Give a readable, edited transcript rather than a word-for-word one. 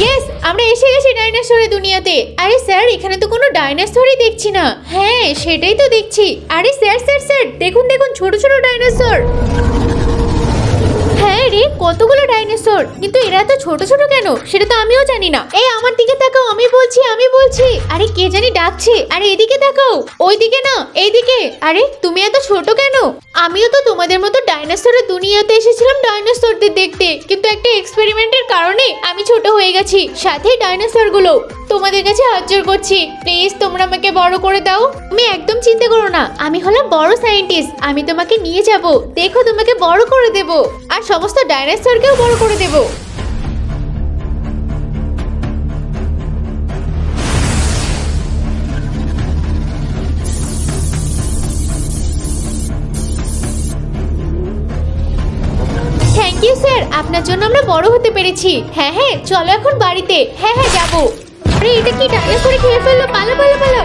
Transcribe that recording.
Yes, আমরা এসে গেছি ডাইনোসরের দুনিয়াতে। আরে স্যার, এখানে তো কোনো ডাইনোসরই দেখছি না। হ্যাঁ, সেটাই তো দেখছি। আরে স্যার স্যার স্যার, দেখুন দেখুন, ছোট ছোট ডাইনোসর। হ্যাঁ রে, কতগুলো ডাইনোসর, কিন্তু এরা তো ছোট ছোট কেন সেটা তো আমিও জানি না। এই আমার দিকে তাকাও, আমি বলছি আমি বলছি। আরে কে জানি ডাকছে। আরে এদিকে তাকাও, ওইদিকে না এইদিকে। আরে তুমি এত ছোট কেন? আমিও তো তোমাদের মতো ডাইনোসরের দুনিয়াতে এসেছিলাম ডাইনোসরদের দেখতে, কিন্তু একটা এক্সপেরিমেন্টের কারণে আমি ছোট হয়ে গেছি, সাথে ডাইনোসর গুলো। তোমাদের কাছে হাত জোড় করছি, প্লিজ তোমরা আমাকে বড় করে দাও। তুমি একদম চিন্তা করো না, আমি হলাম বড় সায়েন্টিস্ট। আমি তোমাকে নিয়ে যাব, দেখো তোমাকে বড় করে দেব, আর সমস্ত ডাইনোসরকেও বড় করে দেব। থ্যাংক ইউ স্যার, আপনার জন্য আমরা বড় হতে পেরেছি। হ্যাঁ হ্যাঁ, চলো এখন বাড়িতে। হ্যাঁ হ্যাঁ, যাবো। আরে এটা কি ডাইনোসরে খেয়ে ফেললো? পালা পালা পালা।